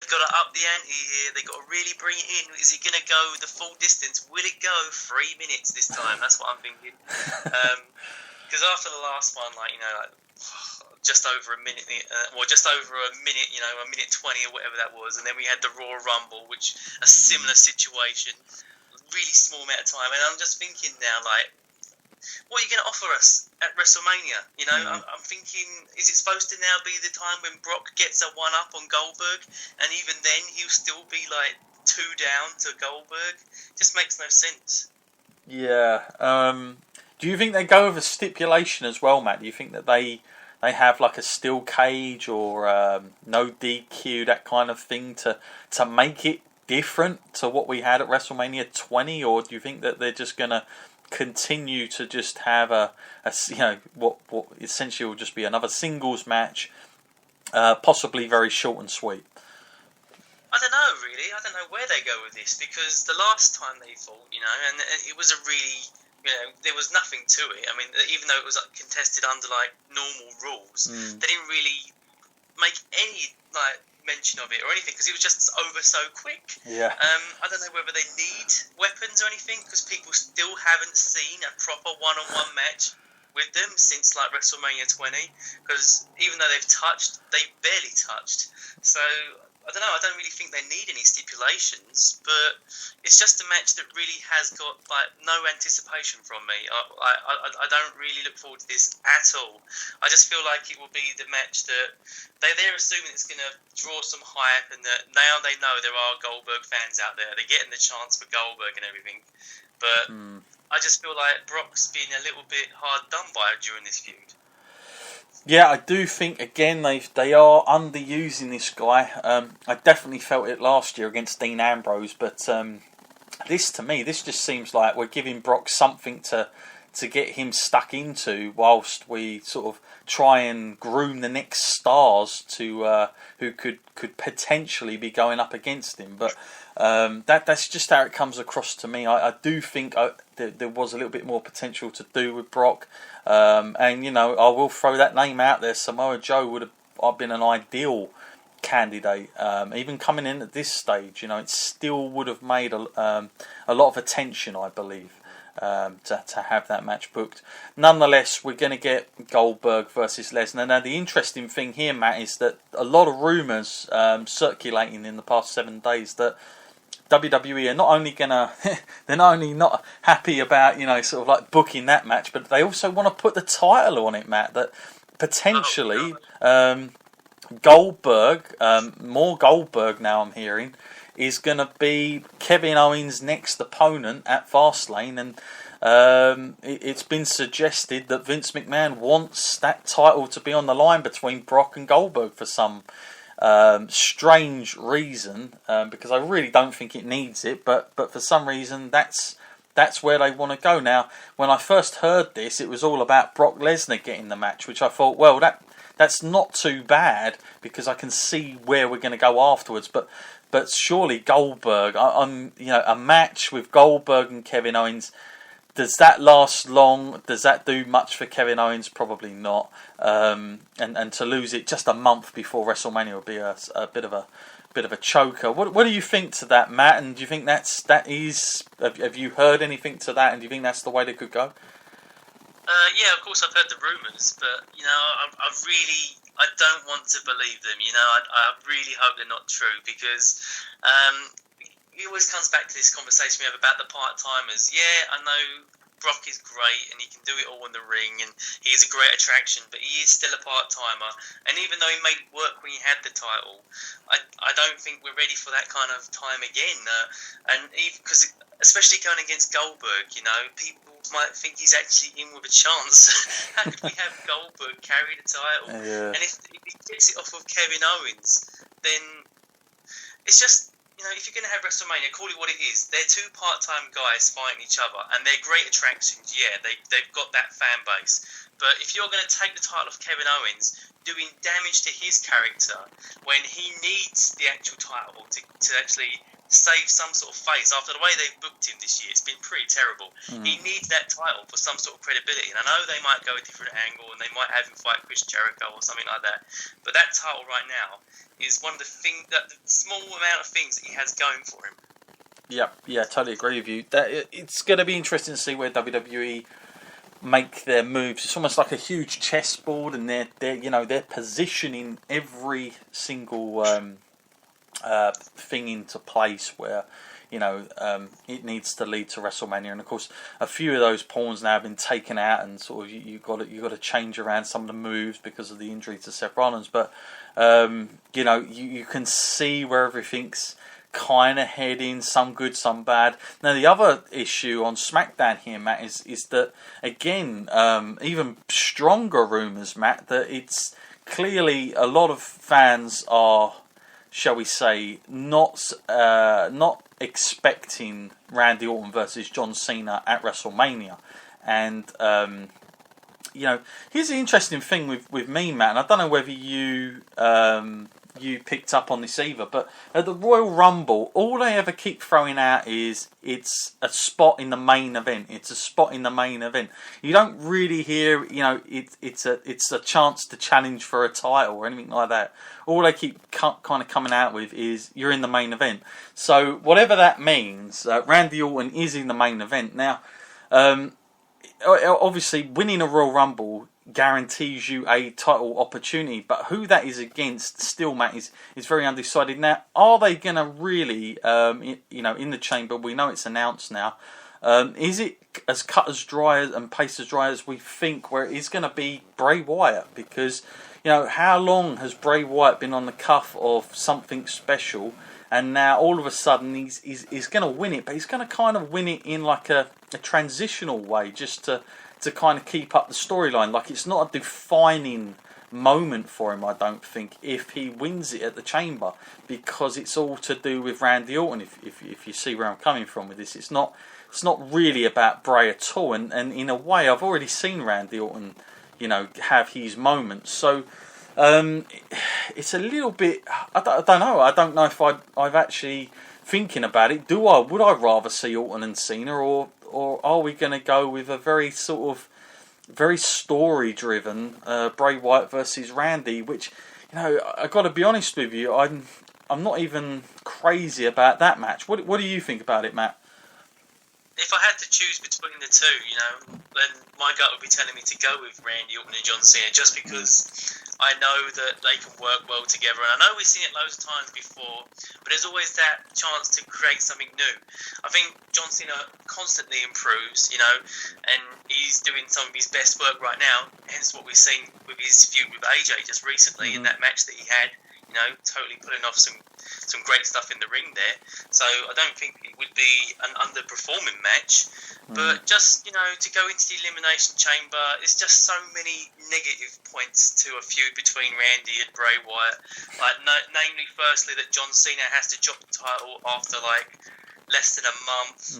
got to up the ante here. They've got to really bring it in. Is it going to go the full distance? Will it go 3 minutes this time? That's what I'm thinking. Because after the last one, just over a minute, just over a minute, a minute 20 or whatever that was, and then we had the Royal Rumble, which a similar situation, really small amount of time. And I'm just thinking now, what are you going to offer us at WrestleMania? I'm thinking, is it supposed to now be the time when Brock gets a one-up on Goldberg, and even then he'll still be 2 down to Goldberg? Just makes no sense. Yeah. Do you think they go with a stipulation as well, Matt? Do you think that they have a steel cage or no DQ, that kind of thing, to make it different to what we had at WrestleMania 20, or do you think that they're just going to continue to just have what essentially will just be another singles match, possibly very short and sweet? I don't know, really. I don't know where they go with this, because the last time they fought, and it was a really, there was nothing to it. I mean, even though it was contested under normal rules, they didn't really make any mention of it or anything, because it was just over so quick. Yeah. I don't know whether they need weapons or anything, because people still haven't seen a proper one-on-one match with them since WrestleMania 20, because even though they barely touched. So I don't know, I don't really think they need any stipulations, but it's just a match that really has got no anticipation from me. I don't really look forward to this at all. I just feel like it will be the match that they're assuming it's going to draw some hype, and that now they know there are Goldberg fans out there. They're getting the chance for Goldberg and everything. But I just feel like Brock's been a little bit hard done by during this feud. Yeah, I do think, again, they are underusing this guy. I definitely felt it last year against Dean Ambrose, but this just seems like we're giving Brock something to get him stuck into, whilst we sort of try and groom the next stars to who could potentially be going up against him. But that's just how it comes across to me. I do think there was a little bit more potential to do with Brock. And I will throw that name out there. Samoa Joe would have been an ideal candidate, even coming in at this stage. It still would have made a lot of attention, I believe, to have that match booked. Nonetheless, we're going to get Goldberg versus Lesnar. Now, the interesting thing here, Matt, is that a lot of rumours circulating in the past 7 days that WWE are not only they're not only not happy about booking that match, but they also want to put the title on it, Matt. That potentially Goldberg, more Goldberg now I'm hearing, is going to be Kevin Owens' next opponent at Fastlane, and it's been suggested that Vince McMahon wants that title to be on the line between Brock and Goldberg for some strange reason, because I really don't think it needs it, but for some reason that's where they want to go. Now, when I first heard this, it was all about Brock Lesnar getting the match, which I thought, well, that's not too bad, because I can see where we're going to go afterwards. But surely Goldberg, a match with Goldberg and Kevin Owens, does that last long? Does that do much for Kevin Owens? Probably not. And to lose it just a month before WrestleMania would be a bit of a choker. What do you think to that, Matt? And do you think that is? Have you heard anything to that? And do you think that's the way they could go? Yeah, of course I've heard the rumours, but I don't want to believe them. I really hope they're not true, because it always comes back to this conversation we have about the part-timers. Yeah, I know Brock is great and he can do it all in the ring and he's a great attraction, but he is still a part-timer. And even though he made it work when he had the title, I don't think we're ready for that kind of time again. And because especially going against Goldberg, people might think he's actually in with a chance. How could we have Goldberg carry the title? Yeah. And if he gets it off of Kevin Owens, then it's just, if you're going to have WrestleMania, call it what it is. They're two part-time guys fighting each other, and they're great attractions. Yeah, they've got that fan base. But if you're going to take the title off Kevin Owens, doing damage to his character when he needs the actual title to actually save some sort of face after the way they've booked him this year, it's been pretty terrible. He needs that title for some sort of credibility. And I know they might go a different angle and they might have him fight Chris Jericho or something like that. But that title right now is one of the things, that the small amount of things that he has going for him. Yeah, totally agree with you. It's going to be interesting to see where WWE make their moves. It's almost like a huge chessboard, and they're positioning every single thing into place where it needs to lead to WrestleMania. And of course, a few of those pawns now have been taken out, and sort of you got to change around some of the moves because of the injury to Seth Rollins. But you can see where everything's kind of heading, some good, some bad. Now the other issue on SmackDown here, Matt, is that again, even stronger rumours, Matt, that it's clearly a lot of fans are, shall we say, not expecting Randy Orton versus John Cena at WrestleMania. And here's the interesting thing with me, Matt, and I don't know whether you picked up on this either, but at the Royal Rumble, all they ever keep throwing out is it's a spot in the main event. It's a spot in the main event. You don't really hear, it's a chance to challenge for a title or anything like that. All they keep kind of coming out with is you're in the main event. So whatever that means, Randy Orton is in the main event. Now, obviously, winning a Royal Rumble guarantees you a title opportunity, but who that is against still, Matt, is very undecided. Now, are they going to really, in the chamber, we know it's announced now, is it as cut as dry and paste as dry as we think, where it is going to be Bray Wyatt? Because, how long has Bray Wyatt been on the cuff of something special, and now all of a sudden he's going to win it, but he's going to kind of win it in like a transitional way, just to kind of keep up the storyline. Like, it's not a defining moment for him, I don't think, if he wins it at the Chamber, because it's all to do with Randy Orton. If you see where I'm coming from with this, it's not really about Bray at all. And in a way, I've already seen Randy Orton, have his moments. So it's a little bit. I don't know. I don't know if I've actually thinking about it. Would I rather see Orton and Cena, or are we going to go with a very sort of very story-driven Bray Wyatt versus Randy? Which, I got to be honest with you, I'm not even crazy about that match. What do you think about it, Matt? If I had to choose between the two, then my gut would be telling me to go with Randy Orton and John Cena, just because I know that they can work well together. And I know we've seen it loads of times before, but there's always that chance to create something new. I think John Cena constantly improves, and he's doing some of his best work right now, hence what we've seen with his feud with AJ just recently in that match that he had. Totally pulling off some great stuff in the ring there. So I don't think it would be an underperforming match. But just, to go into the Elimination Chamber, it's just so many negative points to a feud between Randy and Bray Wyatt. Namely, firstly, that John Cena has to drop the title after, less than a month.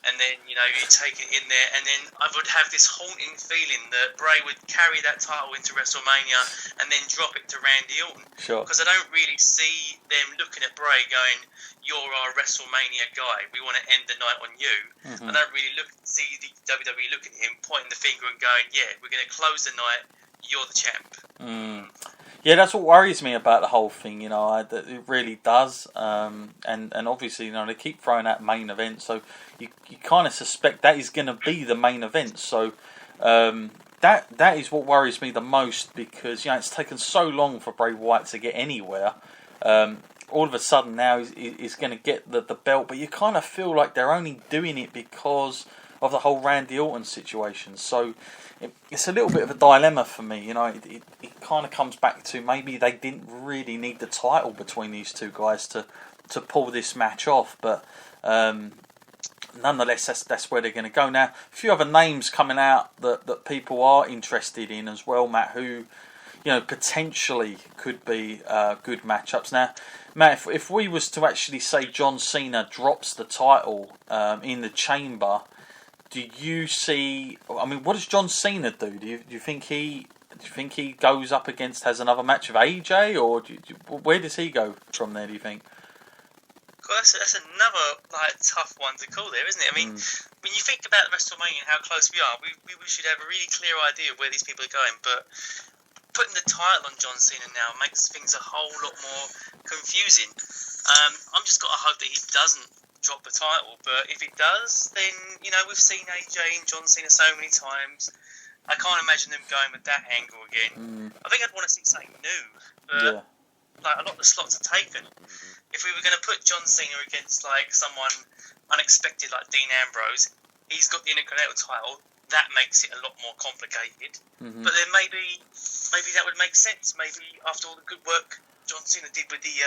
And then, you take it in there, and then I would have this haunting feeling that Bray would carry that title into WrestleMania and then drop it to Randy Orton. Sure. Because I don't really see them looking at Bray going, you're our WrestleMania guy, we want to end the night on you. I don't really see the WWE looking at him, pointing the finger and going, yeah, we're going to close the night, you're the champ. Yeah, that's what worries me about the whole thing, it really does. And obviously, they keep throwing out main event, so you kind of suspect that is going to be the main event. So that is what worries me the most, because it's taken so long for Bray Wyatt to get anywhere. All of a sudden now he's going to get the belt, but you kind of feel like they're only doing it because of the whole Randy Orton situation. So it's a little bit of a dilemma for me. It kind of comes back to maybe they didn't really need the title between these two guys to pull this match off. But nonetheless, that's where they're going to go. Now, a few other names coming out that people are interested in as well, Matt, who potentially could be good matchups. Now, Matt, if we was to actually say John Cena drops the title in the Chamber, do you see? I mean, what does John Cena do? Do you think he goes up against, has another match with AJ, or where does he go from there? Do you think? Well, that's another tough one to call there, isn't it? I mean, when you think about WrestleMania and how close we are, we should have a really clear idea of where these people are going. But putting the title on John Cena now makes things a whole lot more confusing. I'm just got to hope that he doesn't drop the title. But if he does, then we've seen AJ and John Cena so many times. I can't imagine them going with that angle again. I think I'd want to see something new. But a lot of the slots are taken. If we were going to put John Cena against someone unexpected like Dean Ambrose, he's got the Intercontinental title. That makes it a lot more complicated. But then maybe that would make sense. Maybe after all the good work John Cena did with the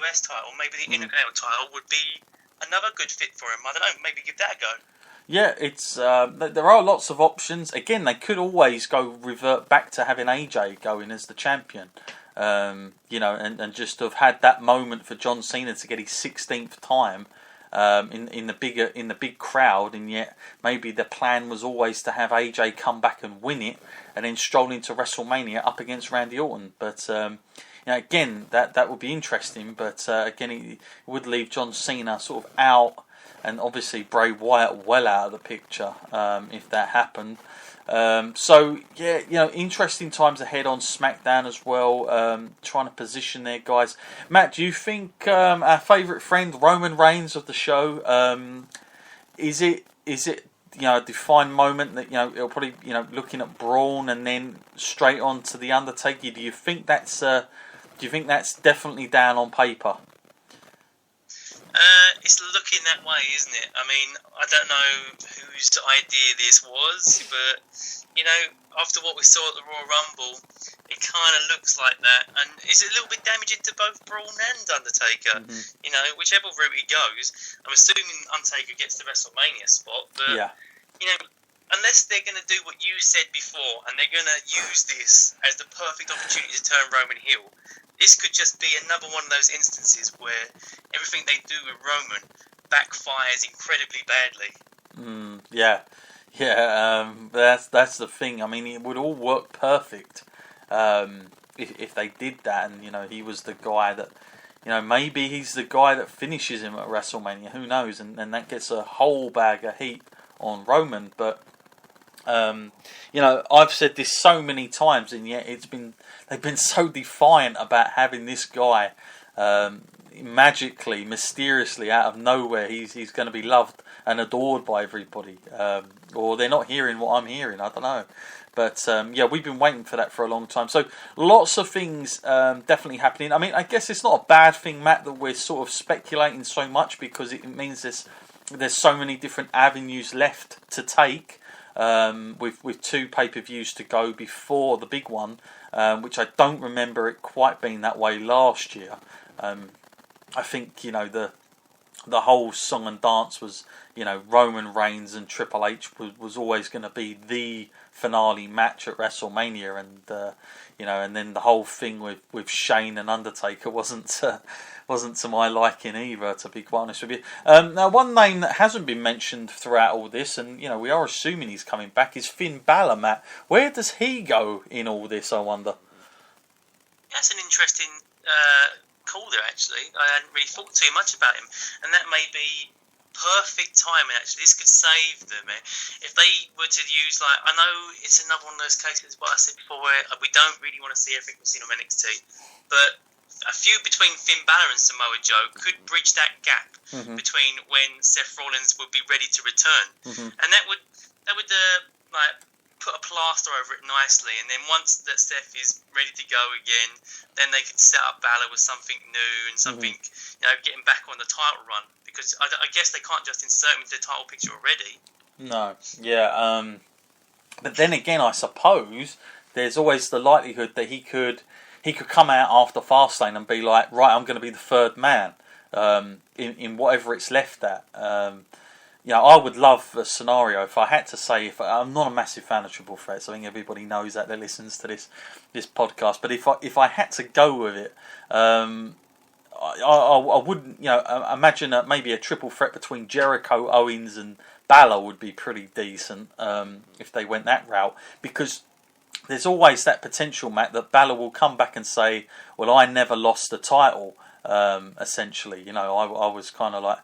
US title, maybe the Intercontinental title would be another good fit for him. I don't know. Maybe give that a go. Yeah, it's there are lots of options. Again, they could always revert back to having AJ going as the champion. And just have had that moment for John Cena to get his 16th time in the big crowd, and yet maybe the plan was always to have AJ come back and win it, and then stroll into WrestleMania up against Randy Orton. But again, that would be interesting. But again, it would leave John Cena sort of out, and obviously Bray Wyatt well out of the picture if that happened. Interesting times ahead on SmackDown as well, trying to position their guys. Matt, do you think our favourite friend Roman Reigns of the show, is it a defined moment that it'll probably looking at Braun and then straight on to the Undertaker? Do you think that's definitely down on paper? It's looking that way, isn't it? I mean, I don't know whose idea this was, but, after what we saw at the Royal Rumble, it kind of looks like that. And it's a little bit damaging to both Braun and Undertaker. Whichever route he goes. I'm assuming Undertaker gets the WrestleMania spot, but, unless they're going to do what you said before, and they're going to use this as the perfect opportunity to turn Roman heel, this could just be another one of those instances where everything they do with Roman backfires incredibly badly. That's the thing. I mean, it would all work perfect if they did that, and he was the guy that, maybe he's the guy that finishes him at WrestleMania. Who knows? And that gets a whole bag of heat on Roman, but. I've said this so many times, and yet they've been so defiant about having this guy magically, mysteriously, out of nowhere. He's going to be loved and adored by everybody, or they're not hearing what I'm hearing. I don't know, but we've been waiting for that for a long time. So lots of things definitely happening. I mean, I guess it's not a bad thing, Matt, that we're sort of speculating so much, because it means there's so many different avenues left to take. With two pay-per-views to go before the big one, which I don't remember it quite being that way last year. I think the whole song and dance was Roman Reigns and Triple H was always going to be the finale match at WrestleMania, and then the whole thing with Shane and Undertaker wasn't to my liking either, to be quite honest with you. Now, one name that hasn't been mentioned throughout all this, and we are assuming he's coming back, is Finn Balor. Matt, where does he go in all this, I wonder? That's an interesting call there, actually. I hadn't really thought too much about him, and that may be perfect timing, actually. This could save them. If they were to use, I know it's another one of those cases, what I said before, where we don't really want to see everything we've seen on NXT, but a few between Finn Balor and Samoa Joe could bridge that gap between when Seth Rollins would be ready to return, and that would put a plaster over it nicely. And then once that Seth is ready to go again, then they could set up Balor with something new and something, getting back on the title run. Because I guess they can't just insert him into the title picture already. No, but then again, I suppose there's always the likelihood that he could come out after Fastlane and be like, right, I'm going to be the third man in whatever it's left at. I would love a scenario, if I had to say, I'm not a massive fan of triple threats. I think everybody knows that listens to this podcast. But if I had to go with it, I wouldn't, imagine maybe a triple threat between Jericho, Owens, and Balor would be pretty decent if they went that route, because there's always that potential, Matt, that Balor will come back and say, "Well, I never lost the title." Essentially, I was kind of like,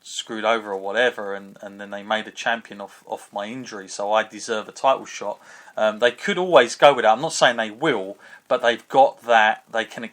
screwed over or whatever, and then they made a champion off my injury, so I deserve a title shot. They could always go with that. I'm not saying they will, but they've got that. They can